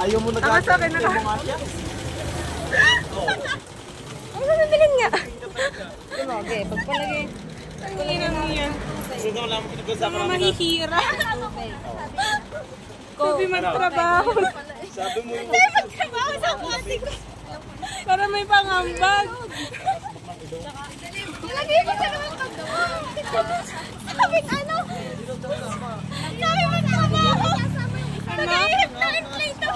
Ayaw mo nag-aasya? Sa akin na ka. Ay, mabilin nga. Okay, pagpalagay. Ang hirap niyan. Mahihira. Sabi magtrabaho. Sabi mo yung... Sabi magtrabaho sa kwate ko. Para may pangambag. Nilagay ko sa naman paggawa. Sabi ano? Sabi magtrabaho. Nag-ihip na in-play to.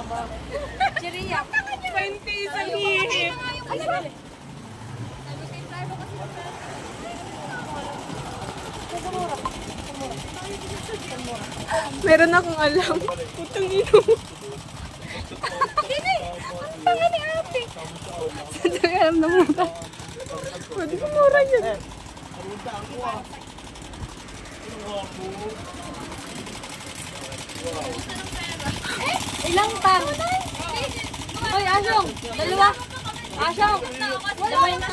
Cheria. 20 isang hihip. Meron akong alam. Putang ino. Hindi. Ang tanga ni ate. Hindi alam na mura. Pwede ko mura yun. Ilang tang? Hoy, Asyong. Dalawa. Asyong. Wala na.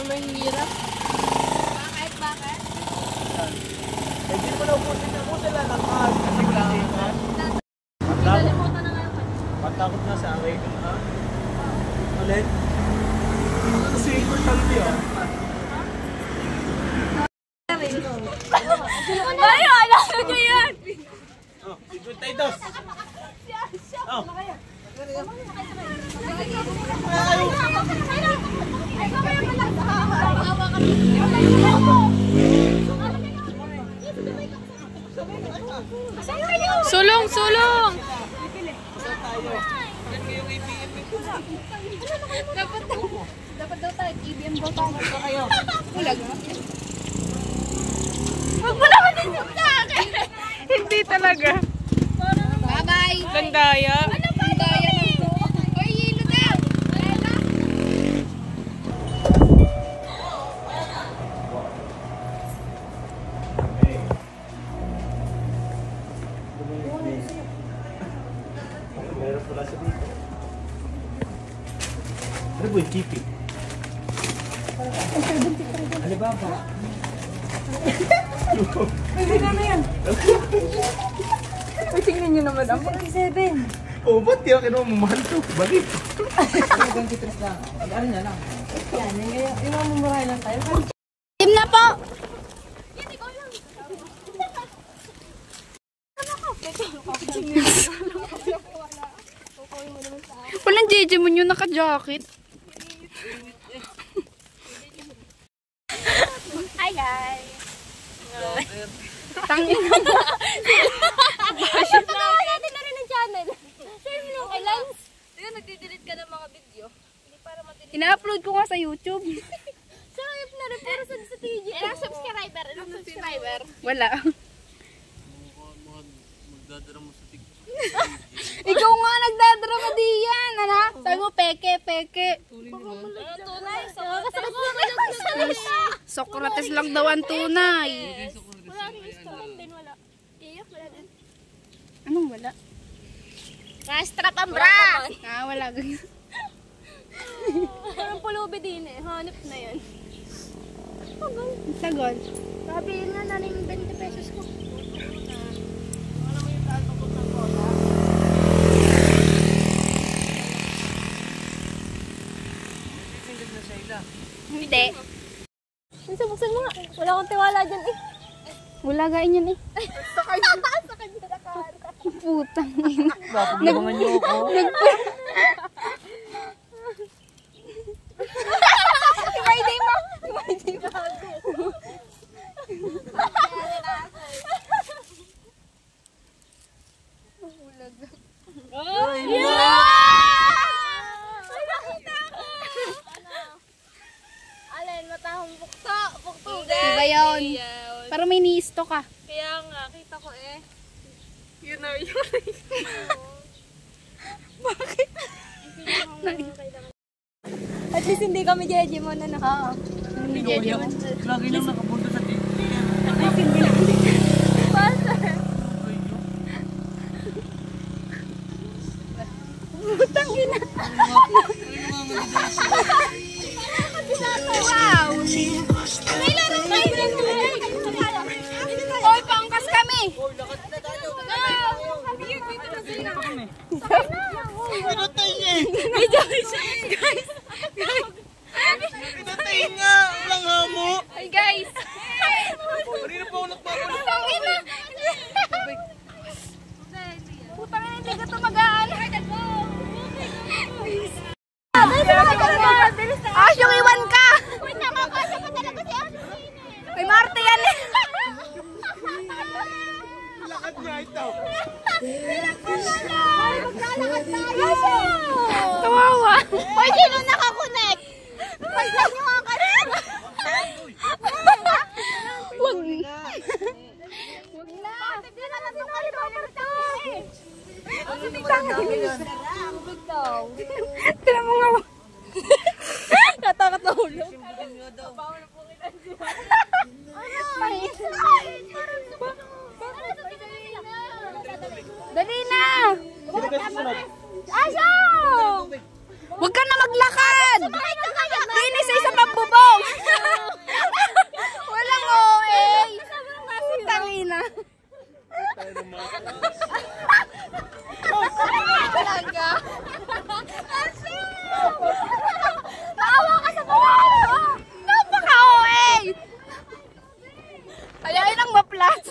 Mahirap. Bakit? Hindi mo na ubusin na ubusin lang ng mahal. Matakot na sa akin. Ulit? Kasi importante yun. Bayo, alam nyo yan! Oh, 52. Oh. Sulong, sulong! Dapat daw tayo, EBM daw tayo. Bulag na. Huwag mo naman din yung akin! Hindi talaga. Bye-bye! Gandaya. Ano ba? Gandaya lang to. Oy, hilo na! Meron pala sa dito. Ano po yung chippy? Ano ba ba? Pwede na yan. Ay, tingnan nyo naman. Ang 47. Oh, ba't yung kinuha mo mahal to? Bakit? 23 lang. Pag-arin na lang. Yan, yung mga mumurahin lang tayo. Team na po! Yan, ikaw lang. Walang JJ mo nyo naka-jacket. Hi guys! Tangin na ba? Pagawa natin na rin ang channel. Same lang. Ay, Lance. Diba, nagdi-delete ka ng mga video. Hindi para ma-delete. Ina-upload ko nga sa YouTube. Sayop na rin. Pero sa TG. Ilang subscriber? Ilang subscriber? Wala. Magdadara mo sa TikTok. Ikaw nga nagdadrama diyan. Ano? Sabi mo, peke, peke. Tunay? Socrates lang daw ang tunay. Wala rin Instagram din, wala. Iyak, wala din. Anong wala? Rastrap ang bra! Ah, wala. Parang pulubi din eh. Hanip na yan. Sagon. Sabi yun nga, nanin 20 pesos ko. Alam mo yung taal pagod ng kola? Pipindot na siya ila. Hindi. Buksan mo nga. Wala akong tiwala dyan eh. Bulagain yan eh. Sa kanya. Sa kanya nakaharap. Putang ina. Napaglibangan niyo ako. Friday mo. Friday mo. Bulaga. Ay, matahong bukto. Bukto. Diba yun? Para may ni-stock ka. Kaya nga, kita ko eh. Yun na yun. Bakit? At least hindi kami jeje mo na naka. Hindi jeje mo. lagi lang nakapunta sa TikTok. At least hindi. Pastor. Hoy, lakad na tayo. Pinatay niya eh. Guys. Pinatay nga. Walang hamo. Ay, guys. Marina pa ako nagpapalak. Putang ina, hindi ka tumagaan. Asyong, iwan ka! Wait na, kakasya pa talaga si Asyong. May Marte yan eh. Lakad niya ito. Maglalakad tayo. Kawawa. Hoy, sino nakakonect? Pagyan nyo nga kasi. Wag na. Wag na. Hindi na lang ito kayo mamartay. Tira mo nga. Katakot na hulog. Dali na! Asyong! Huwag ka na maglakad! Dini sa isang pambubong! Walang OA! Tangina! Talaga? Naawa ka sa pamalo! Napaka-OA! Ayain ang maplat!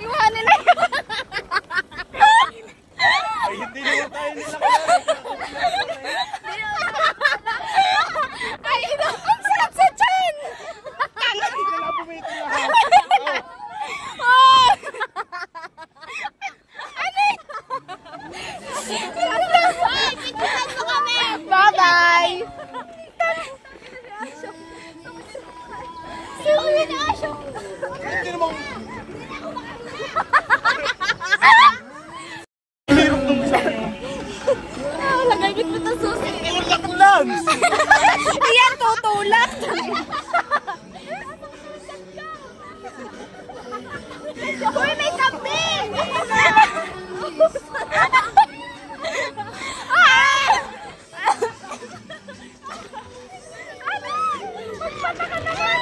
Iwanin na yun! Ay, hindi naman tayo nilakad. Ay, ang sarap sa tiyan! Kailangan pumito lahat. Oh! Ano yun? Bye-bye! Hindi naman. Hirap nung isa. Lagay mo ito susi. Tulak lang. Iyan, tutulak. Uy, may kambing! Magpata ka naman!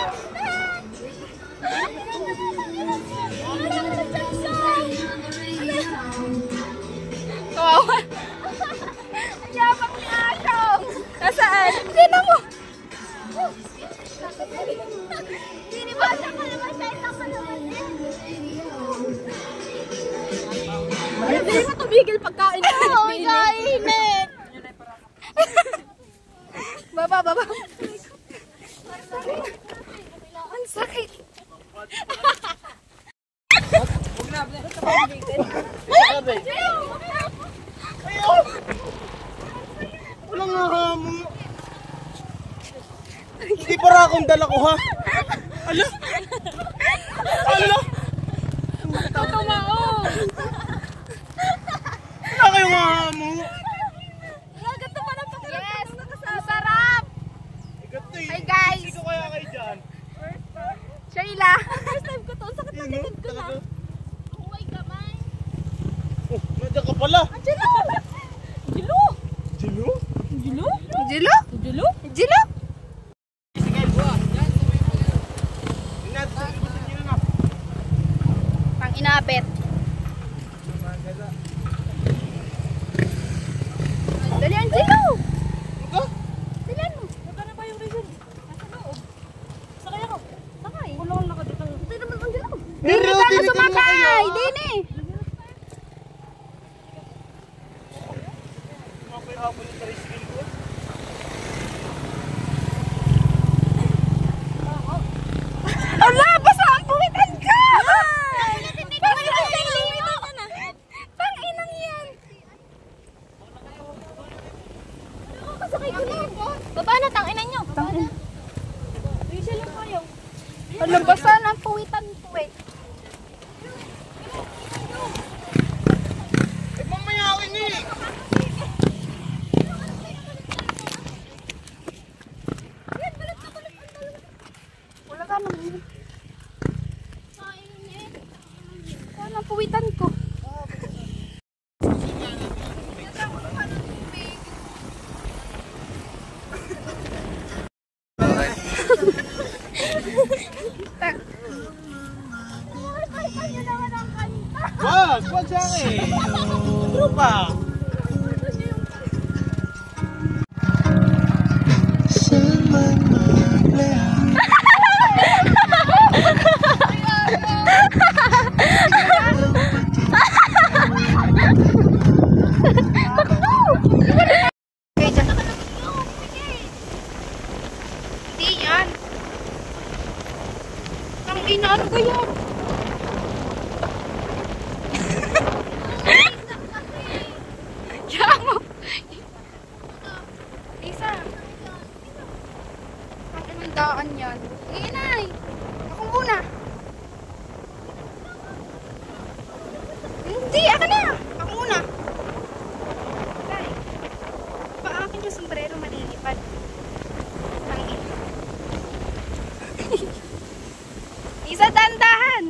Kawawa. Ang yabang ni Asyong. Nasaan? Sino mo? Sinibasa ko naman siya. Isang ko naman din. Hindi mo tumigil pagkain. Oo, kainit. Baba. Ang sakit. Walang hamo. Hindi para akong dala ko ha. Ala. Tutumao. Wala kayong hamo. Ganito pa lang pakiramdam. Yes, ang sarap. Hi guys. Sino kaya kayo dyan? Shayla. First time ko to. Ang sakit ng likod ko na. Huwag kamay. Oh, nandiyan ka pala. Jilo. Jilo. Jilo? Jilo? Jilo? Jilo? Jilo? Sige, buwa. Ingat, sige na. Pang inabet. Dali ang Jilo. Ito? Dalian mo. Saka na ba yung reason? Nasa loob. Sakay ako. Sakay. Kulong na ka dito. Ito naman ang Jilo. Dini ka na sumakay. Dini. Hapon yung tricycle ko. Ala, basta ang puwitan ka! Pang-inang yan! Kasakay ko na. Baba na, tang-inan nyo. Tang-inan. Rachel lang kayo. Ala, basta ang puwitan ko eh. Eh, mamayawin eh! Wala ka naman. Wala ang puwitan ko. lang eh. Tropa. Hindi yan. Ang ina, ano ba yan? Diyan mo. Isa. Ang inandaan yan. Inay. Ako muna. Hindi, ako na. Ako muna. Ay. Paakin yung sombrero malilipad. Ang ina. Isa, dandahan.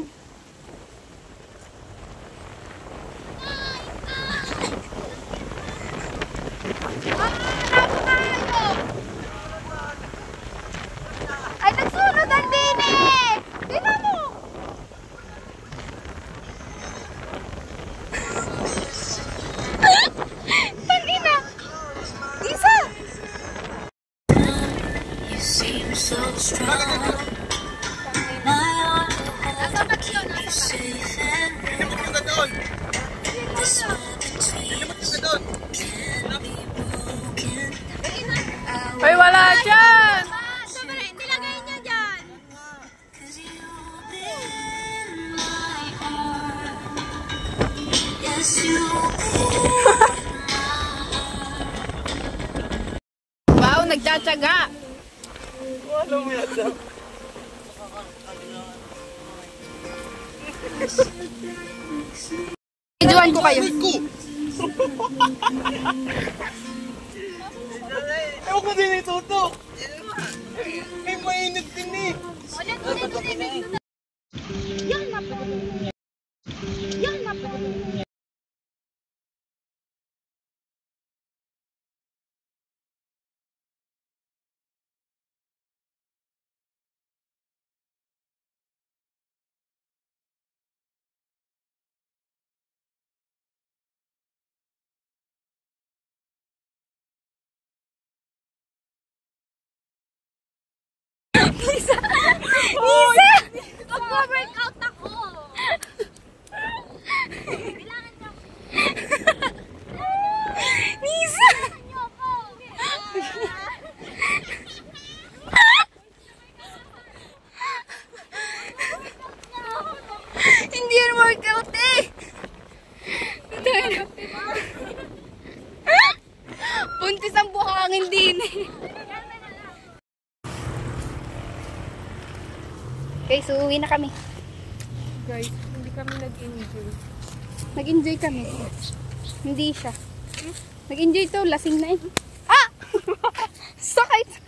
Ay, nagsunod ang dini! Tingnan mo! Tangina! Isa! Nasa ba't yun? Nasa ba't? Pinimot yung gano'n. Pinimot yung gano'n. Ay, wala dyan! Nilagay niya dyan! Wow, nagtsatsaga. Ano mo yan? Videoan ko kayo. Ewan ko din itutok. May mainit din eh. Nisa! Mag-workout ako! Nisa! Hindi yan workout eh! Buntis ang buhangin din eh! Guys, uuwi na kami. Guys, hindi kami nag-enjoy. Nag-enjoy kami. Hindi siya. Nag-enjoy to, lasing na eh. Ah! Sakit!